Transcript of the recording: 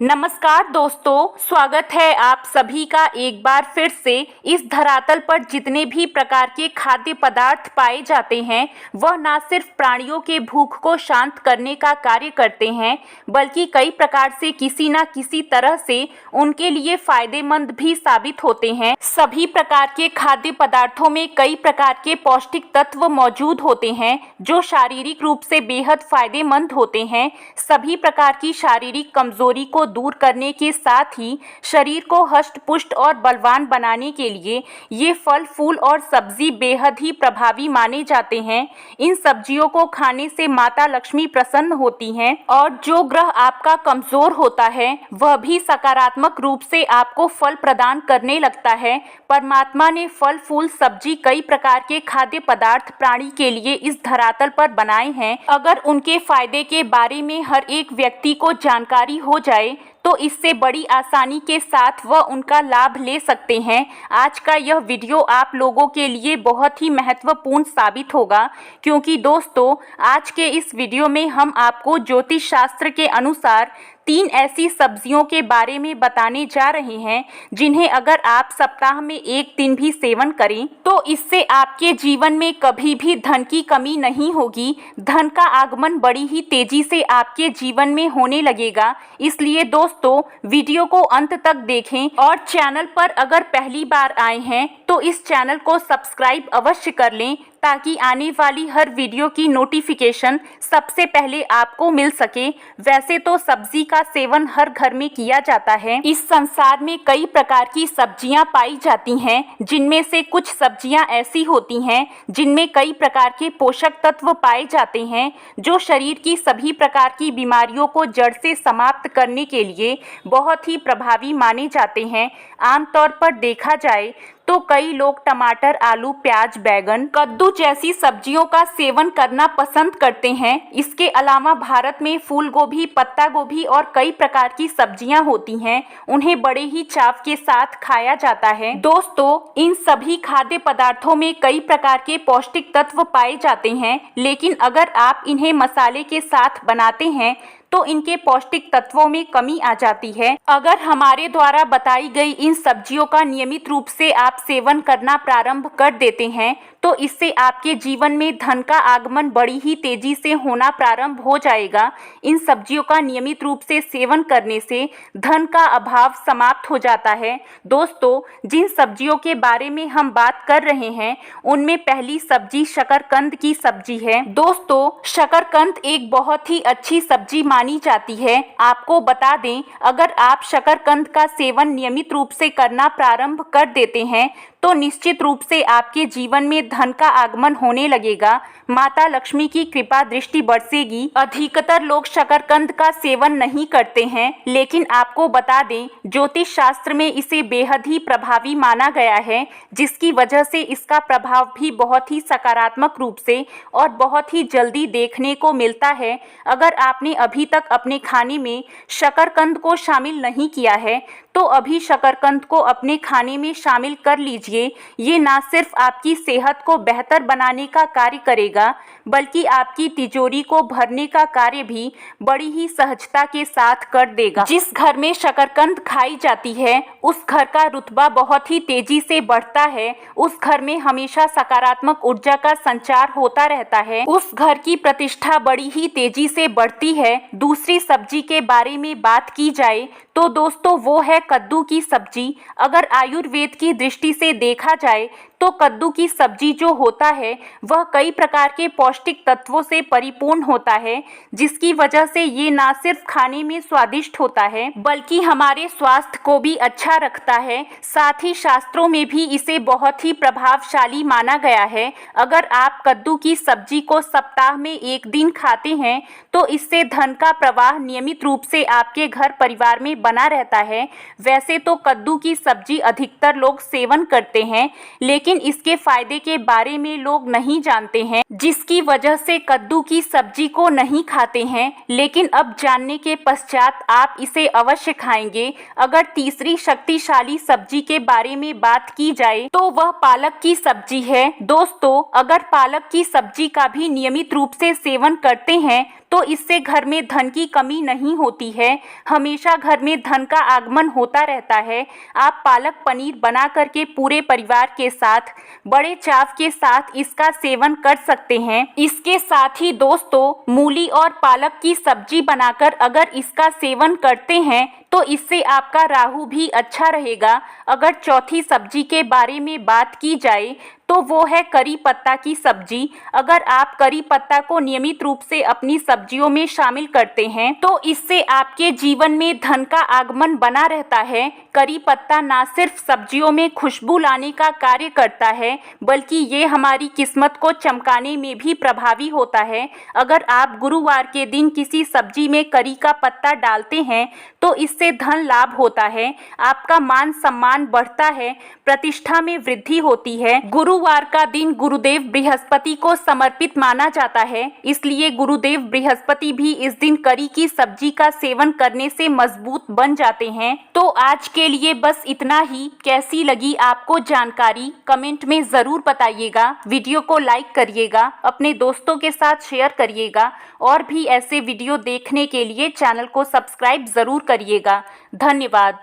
नमस्कार दोस्तों, स्वागत है आप सभी का एक बार फिर से। इस धरातल पर जितने भी प्रकार के खाद्य पदार्थ पाए जाते हैं वह न सिर्फ प्राणियों के भूख को शांत करने का कार्य करते हैं बल्कि कई प्रकार से किसी न किसी तरह से उनके लिए फायदेमंद भी साबित होते हैं। सभी प्रकार के खाद्य पदार्थों में कई प्रकार के पौष्टिक तत्व मौजूद होते हैं जो शारीरिक रूप से बेहद फायदेमंद होते हैं। सभी प्रकार की शारीरिक कमजोरी को दूर करने के साथ ही शरीर को हष्ट पुष्ट और बलवान बनाने के लिए ये फल फूल और सब्जी बेहद ही प्रभावी माने जाते हैं। इन सब्जियों को खाने से माता लक्ष्मी प्रसन्न होती हैं और जो ग्रह आपका कमजोर होता है वह भी सकारात्मक रूप से आपको फल प्रदान करने लगता है। परमात्मा ने फल फूल सब्जी कई प्रकार के खाद्य पदार्थ प्राणी के लिए इस धरातल पर बनाए हैं। अगर उनके फायदे के बारे में हर एक व्यक्ति को जानकारी हो जाए तो इससे बड़ी आसानी के साथ वह उनका लाभ ले सकते हैं। आज का यह वीडियो आप लोगों के लिए बहुत ही महत्वपूर्ण साबित होगा क्योंकि दोस्तों आज के इस वीडियो में हम आपको ज्योतिष शास्त्र के अनुसार 3 ऐसी सब्जियों के बारे में बताने जा रहे हैं जिन्हें अगर आप सप्ताह में एक दिन भी सेवन करें तो इससे आपके जीवन में कभी भी धन की कमी नहीं होगी। धन का आगमन बड़ी ही तेजी से आपके जीवन में होने लगेगा। इसलिए दोस्तों वीडियो को अंत तक देखें और चैनल पर अगर पहली बार आए हैं तो इस चैनल को सब्सक्राइब अवश्य कर लें ताकि आने वाली हर वीडियो की नोटिफिकेशन सबसे पहले आपको मिल सके। वैसे तो सब्जी का सेवन हर घर में किया जाता है। इस संसार में कई प्रकार की सब्जियां पाई जाती हैं जिनमें से कुछ सब्जियां ऐसी होती हैं जिनमें कई प्रकार के पोषक तत्व पाए जाते हैं जो शरीर की सभी प्रकार की बीमारियों को जड़ से समाप्त करने के लिए बहुत ही प्रभावी माने जाते हैं। आमतौर पर देखा जाए तो कई लोग टमाटर, आलू, प्याज, बैगन, कद्दू जैसी सब्जियों का सेवन करना पसंद करते हैं। इसके अलावा भारत में फूल गोभी, पत्ता गोभी और कई प्रकार की सब्जियां होती हैं। उन्हें बड़े ही चाव के साथ खाया जाता है। दोस्तों इन सभी खाद्य पदार्थों में कई प्रकार के पौष्टिक तत्व पाए जाते हैं, लेकिन अगर आप इन्हें मसाले के साथ बनाते हैं तो इनके पौष्टिक तत्वों में कमी आ जाती है। अगर हमारे द्वारा बताई गई इन सब्जियों का नियमित रूप से आप सेवन करना प्रारंभ कर देते हैं तो इससे आपके जीवन में धन का आगमन बड़ी ही तेजी से होना प्रारंभ हो जाएगा। इन सब्जियों का नियमित रूप से सेवन करने से धन का अभाव समाप्त हो जाता है। दोस्तों जिन सब्जियों के बारे में हम बात कर रहे हैं उनमें पहली सब्जी शकरकंद की सब्जी है। दोस्तों शकरकंद एक बहुत ही अच्छी सब्जी मानी जाती है। आपको बता दें अगर आप शकरकंद का सेवन नियमित रूप से करना प्रारंभ कर देते हैं तो निश्चित रूप से आपके जीवन में धन का आगमन होने लगेगा। माता लक्ष्मी की कृपा दृष्टि बरसेगी। अधिकतर लोग शकरकंद का सेवन नहीं करते हैं, लेकिन आपको बता दें ज्योतिष शास्त्र में इसे बेहद ही प्रभावी माना गया है, जिसकी वजह से इसका प्रभाव भी बहुत ही सकारात्मक रूप से और बहुत ही जल्दी देखने को मिलता है। अगर आपने अभी तक अपने खाने में शकरकंद को शामिल नहीं किया है तो अभी शकरकंद को अपने खाने में शामिल कर लीजिए। ये ना सिर्फ आपकी सेहत को बेहतर बनाने का कार्य करेगा बल्कि आपकी तिजोरी को भरने का कार्य भी बड़ी ही सहजता के साथ कर देगा। जिस घर में शकरकंद खाई जाती है उस घर का रुतबा बहुत ही तेजी से बढ़ता है। उस घर में हमेशा सकारात्मक ऊर्जा का संचार होता रहता है। उस घर की प्रतिष्ठा बड़ी ही तेजी से बढ़ती है। दूसरी सब्जी के बारे में बात की जाए तो दोस्तों वो है कद्दू की सब्जी। अगर आयुर्वेद की दृष्टि से देखा जाए तो कद्दू की सब्जी जो होता है वह कई प्रकार के पौष्टिक तत्वों से परिपूर्ण होता है, जिसकी वजह से ये ना सिर्फ खाने में स्वादिष्ट होता है बल्कि हमारे स्वास्थ्य को भी अच्छा रखता है। साथ ही शास्त्रों में भी इसे बहुत ही प्रभावशाली माना गया है। अगर आप कद्दू की सब्जी को सप्ताह में एक दिन खाते हैं तो इससे धन का प्रवाह नियमित रूप से आपके घर परिवार में बना रहता है। वैसे तो कद्दू की सब्जी अधिकतर लोग सेवन करते हैं, लेकिन इसके फायदे के बारे में लोग नहीं जानते हैं, जिसकी वजह से कद्दू की सब्जी को नहीं खाते हैं। लेकिन अब जानने के पश्चात आप इसे अवश्य खाएंगे। अगर तीसरी शक्तिशाली सब्जी के बारे में बात की जाए तो वह पालक की सब्जी है। दोस्तों अगर पालक की सब्जी का भी नियमित रूप से सेवन करते हैं तो इससे घर में धन की कमी नहीं होती है, हमेशा घर में धन का आगमन होता रहता है। आप पालक पनीर बना करके पूरे परिवार के साथ बड़े चाव के साथ इसका सेवन कर सकते हैं। इसके साथ ही दोस्तों, मूली और पालक की सब्जी बनाकर अगर इसका सेवन करते हैं तो इससे आपका राहु भी अच्छा रहेगा। अगर चौथी सब्जी के बारे में बात की जाए तो वो है करी पत्ता की सब्जी। अगर आप करी पत्ता को नियमित रूप से अपनी सब्जियों में शामिल करते हैं तो इससे आपके जीवन में धन का आगमन बना रहता है। करी पत्ता ना सिर्फ सब्जियों में खुशबू लाने का कार्य करता है, बल्कि ये हमारी किस्मत को चमकाने में भी प्रभावी होता है। अगर आप गुरुवार के दिन किसी सब्जी में करी का पत्ता डालते हैं तो इससे धन लाभ होता है, आपका मान सम्मान बढ़ता है, प्रतिष्ठा में वृद्धि होती है। गुरुवार का दिन गुरुदेव बृहस्पति को समर्पित माना जाता है, इसलिए गुरुदेव बृहस्पति भी इस दिन करी की सब्जी का सेवन करने से मजबूत बन जाते हैं। तो आज के लिए बस इतना ही। कैसी लगी आपको जानकारी कमेंट में जरूर बताइएगा। वीडियो को लाइक करिएगा, अपने दोस्तों के साथ शेयर करिएगा और भी ऐसे वीडियो देखने के लिए चैनल को सब्सक्राइब जरूर करिएगा। धन्यवाद।